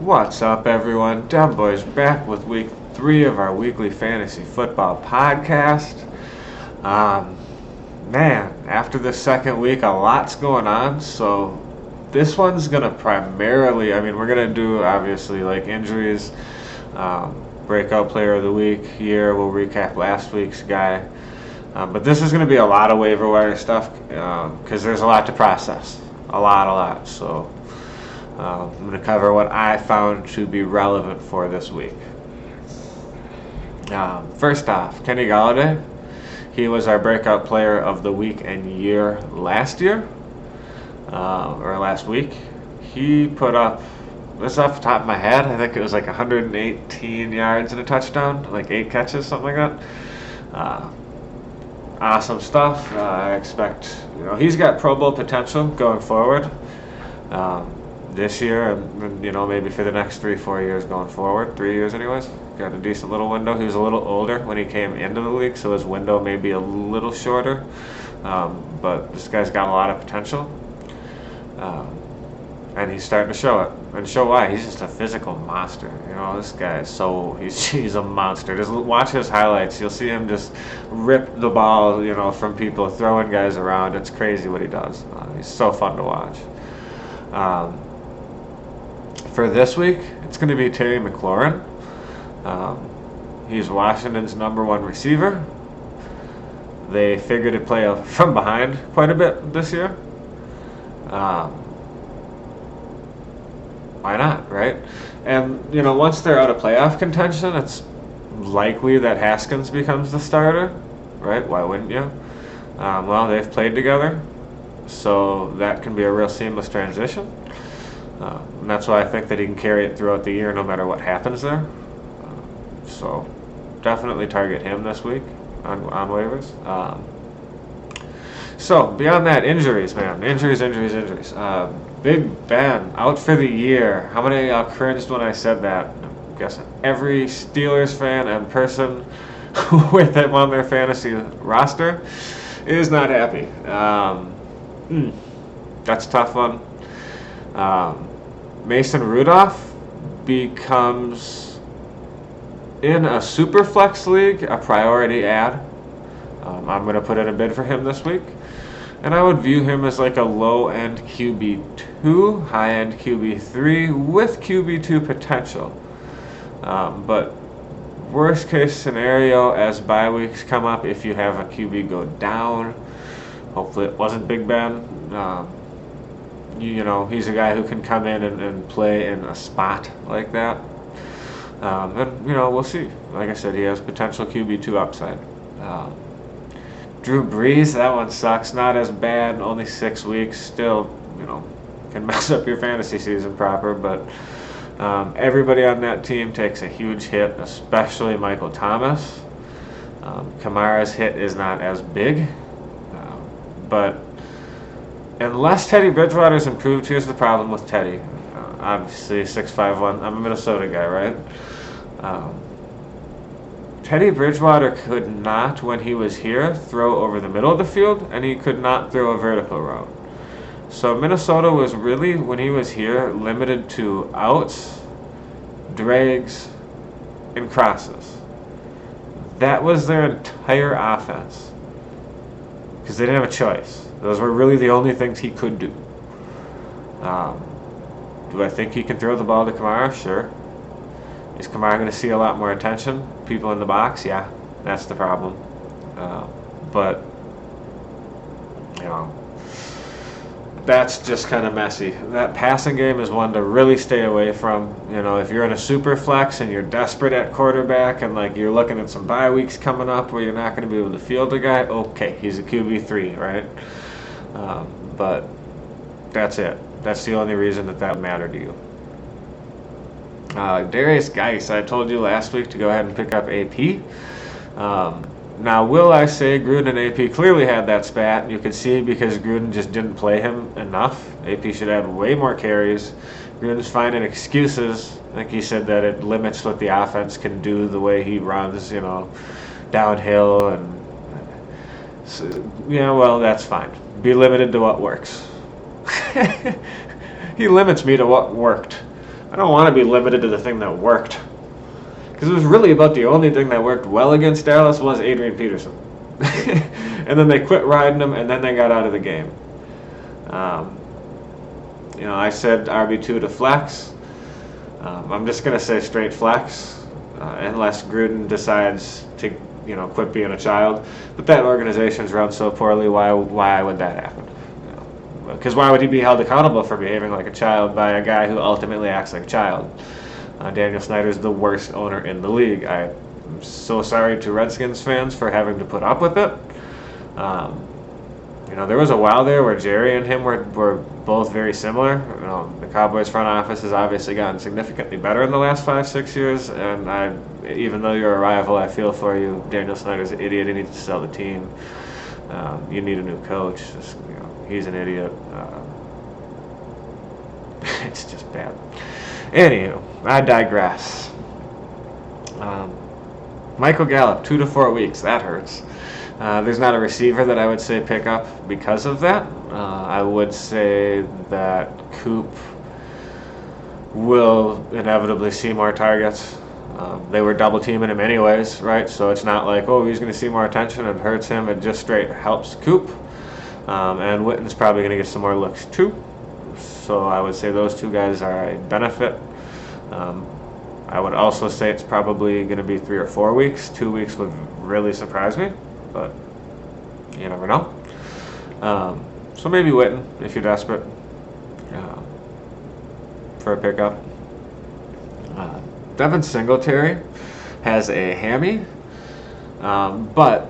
What's up, everyone? Dumb Boys back with week 3 of our weekly fantasy football podcast. Um, Man, after the second week, a lot's going on. So this one's gonna primarily, we're gonna do obviously like injuries, breakout player of the week here. We'll recap last week's guy, but this is gonna be a lot of waiver wire stuff because there's a lot to process, a lot. So. I'm going to cover what I found to be relevant for this week. First off, Kenny Golladay. He was our breakout player of the week and year last year, or last week. He put up, this off the top of my head, I think it was like 118 yards and a touchdown, like 8 catches, something like that. Awesome stuff. I expect, he's got Pro Bowl potential going forward. This year, and maybe for the next 3-4 years going forward, 3 years anyways. Got a decent little window. He was a little older when he came into the league, so his window may be a little shorter. But this guy's got a lot of potential, and he's starting to show it, and show why. He's just a physical monster. This guy is he's a monster. Just watch his highlights. You'll see him just rip the ball, from people, throwing guys around. It's crazy what he does. He's so fun to watch. For this week, it's going to be Terry McLaurin. He's Washington's number 1 receiver. They figured to play from behind quite a bit this year. Why not, right? And, once they're out of playoff contention, it's likely that Haskins becomes the starter, right? Why wouldn't you? Well, they've played together, so that can be a real seamless transition. And that's why I think that he can carry it throughout the year no matter what happens there. So definitely target him this week on waivers. So beyond that, injuries, man. Injuries. Big Ben out for the year. How many y'all cringed when I said that? I'm guessing every Steelers fan and person with him on their fantasy roster is not happy. That's a tough one. Mason Rudolph becomes, in a super flex league, a priority ad. I'm going to put in a bid for him this week. And I would view him as like a low-end QB2, high-end QB3 with QB2 potential. But worst case scenario, as bye weeks come up, if you have a QB go down, hopefully it wasn't Big Ben. He's a guy who can come in and play in a spot like that. And we'll see. Like I said, he has potential QB2 upside. Drew Brees, that one sucks. Not as bad, only 6 weeks. Still, can mess up your fantasy season proper. But everybody on that team takes a huge hit, especially Michael Thomas. Kamara's hit is not as big. But unless Teddy Bridgewater's improved, here's the problem with Teddy. Obviously, 6'5", I'm a Minnesota guy, right? Teddy Bridgewater could not, when he was here, throw over the middle of the field, and he could not throw a vertical route. So Minnesota was really, when he was here, limited to outs, drags, and crosses. That was their entire offense, because they didn't have a choice. Those were really the only things he could do. Do I think he can throw the ball to Kamara? Sure. Is Kamara going to see a lot more attention? People in the box? Yeah, that's the problem. But, that's just kind of messy. That passing game is one to really stay away from. If you're in a super flex and you're desperate at quarterback and like you're looking at some bye weeks coming up where you're not going to be able to field a guy, okay, he's a QB3, right? But that's it. That's the only reason that would matter to you. Darius Geis, I told you last week to go ahead and pick up AP. Now, will I say Gruden and AP clearly had that spat? You could see because Gruden just didn't play him enough. AP should have way more carries. Gruden's finding excuses. I think he said that it limits what the offense can do the way he runs, downhill. And so, well, that's fine. Be limited to what works. He limits me to what worked. I don't want to be limited to the thing that worked. Because it was really about the only thing that worked well against Dallas was Adrian Peterson. And then they quit riding him, and then they got out of the game. I said RB2 to flex. I'm just going to say straight flex, unless Gruden decides to, quit being a child. But that organization's run so poorly, why would that happen? Because why would he be held accountable for behaving like a child by a guy who ultimately acts like a child? Daniel Snyder's the worst owner in the league. I'm so sorry to Redskins fans for having to put up with it. There was a while there where Jerry and him were both very similar. The Cowboys front office has obviously gotten significantly better in the last 5-6 years, and even though you're a rival, I feel for you. Daniel Snyder's an idiot. He needs to sell the team. You need a new coach. He's an idiot. It's just bad. Anywho, I digress. Michael Gallup, 2 to 4 weeks. That hurts. There's not a receiver that I would say pick up because of that. I would say that Coop will inevitably see more targets. They were double teaming him anyways, right? So it's not like, he's going to see more attention and hurts him. It just straight helps Coop. And Witten's probably going to get some more looks too. So I would say those two guys are a benefit. I would also say it's probably going to be 3 or 4 weeks. 2 weeks would really surprise me, but you never know. So maybe Witten if you're desperate for a pickup. Devin Singletary has a hammy, but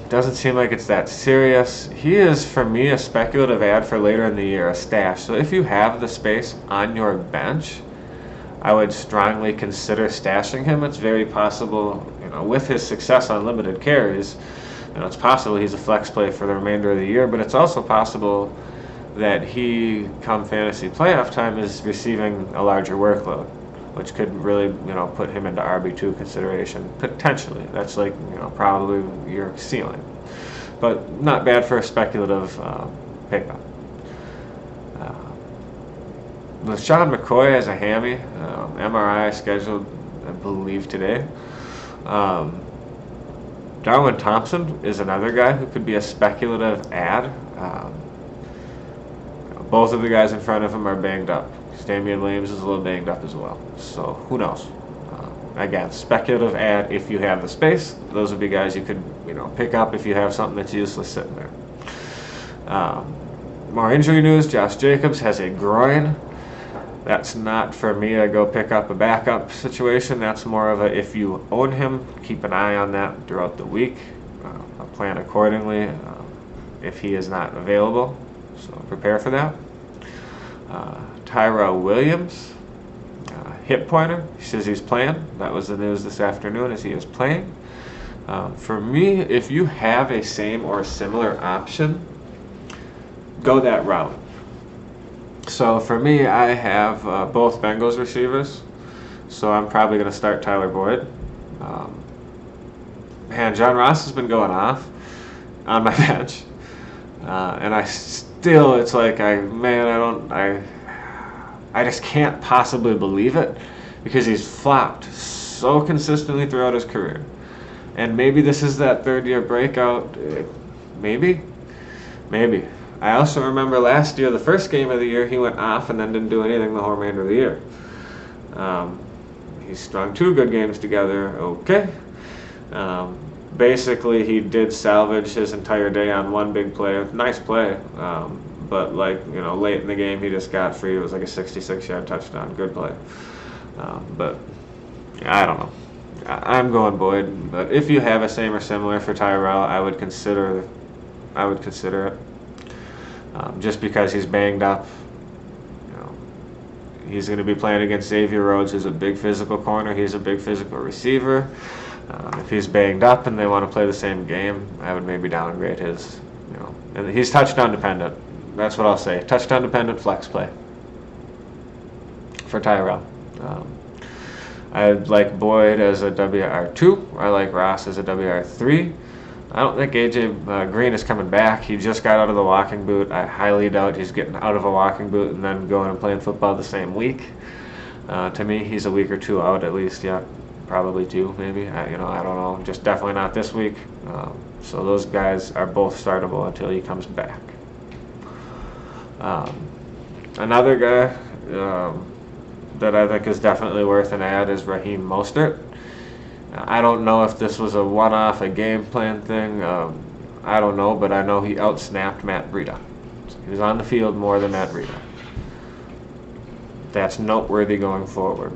doesn't seem like it's that serious. He is, for me, a speculative ad for later in the year, a stash. So if you have the space on your bench, I would strongly consider stashing him. It's very possible, with his success on limited carries, it's possible he's a flex play for the remainder of the year, but it's also possible that he, come fantasy playoff time, is receiving a larger workload, which could really, put him into RB2 consideration, potentially. That's probably your ceiling. But not bad for a speculative pickup. LaShawn McCoy has a hammy, MRI scheduled, I believe, today. Darwin Thompson is another guy who could be a speculative ad. Both of the guys in front of him are banged up. Damian Williams is a little banged up as well. So who knows? Again, speculative ad if you have the space. Those would be guys you could pick up if you have something that's useless sitting there. More injury news. Josh Jacobs has a groin. That's not for me a go pick up a backup situation. That's more of a, if you own him, keep an eye on that throughout the week. Plan accordingly if he is not available. So prepare for that. Tyrell Williams, hip pointer. He says he's playing. That was the news this afternoon, as he is playing. For me, if you have a same or similar option, go that route. So for me, I have both Bengals receivers, so I'm probably going to start Tyler Boyd. John Ross has been going off on my bench, and it's like I just can't possibly believe it, because he's flopped so consistently throughout his career. And maybe this is that third-year breakout. Maybe. I also remember last year, the first game of the year, he went off and then didn't do anything the whole remainder of the year. He strung 2 good games together. Okay. Basically, he did salvage his entire day on one big play. Nice play. But late in the game, he just got free. It was like a 66-yard touchdown. Good play. But I don't know. I'm going Boyd. But if you have a same or similar for Tyrell, I would consider it. Just because he's banged up. He's going to be playing against Xavier Rhodes, who's a big physical corner. He's a big physical receiver. If he's banged up and they want to play the same game, I would maybe downgrade his. And he's touchdown dependent. That's what I'll say. Touchdown dependent flex play for Tyrell. I like Boyd as a WR2. I like Ross as a WR3. I don't think AJ Green is coming back. He just got out of the walking boot. I highly doubt he's getting out of a walking boot and then going and playing football the same week. To me, he's a week or two out at least. Yeah, probably two, maybe. I don't know. Just definitely not this week. So those guys are both startable until he comes back. Another guy that I think is definitely worth an add is Raheem Mostert. I don't know if this was a one-off, a game plan thing. I don't know, but I know he outsnapped Matt Breida. He was on the field more than Matt Breida. That's noteworthy going forward.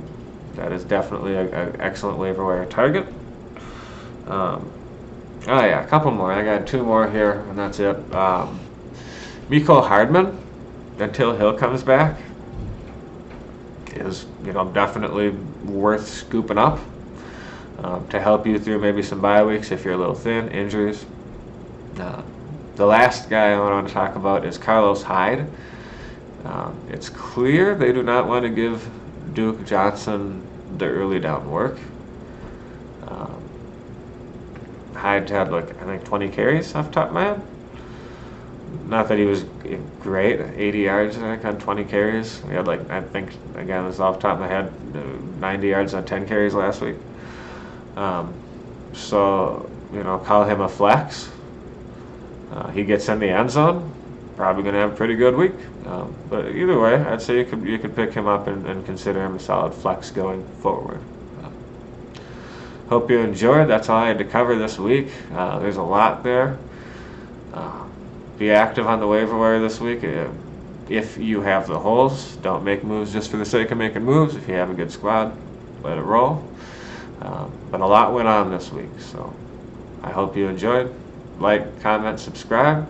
That is definitely an excellent waiver wire target. A couple more. I got two more here, and that's it. Mecole Hardman, until Hill comes back, is definitely worth scooping up to help you through maybe some bye weeks if you're a little thin, injuries. The last guy I want to talk about is Carlos Hyde. It's clear they do not want to give Duke Johnson the early down work. Hyde had I think 20 carries off the top of my head. Not that he was great, 80 yards I think on 20 carries. He had I think, again, this is off the top of my head, 90 yards on 10 carries last week. So call him a flex. He gets in the end zone, probably going to have a pretty good week. But either way, I'd say you could pick him up and consider him a solid flex going forward. Hope you enjoyed. That's all I had to cover this week. There's a lot there. Be active on the waiver wire this week. If you have the holes, don't make moves just for the sake of making moves. If you have a good squad, let it roll. But a lot went on this week, so I hope you enjoyed. Like, comment, subscribe.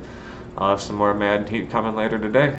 I'll have some more Madden Heat coming later today.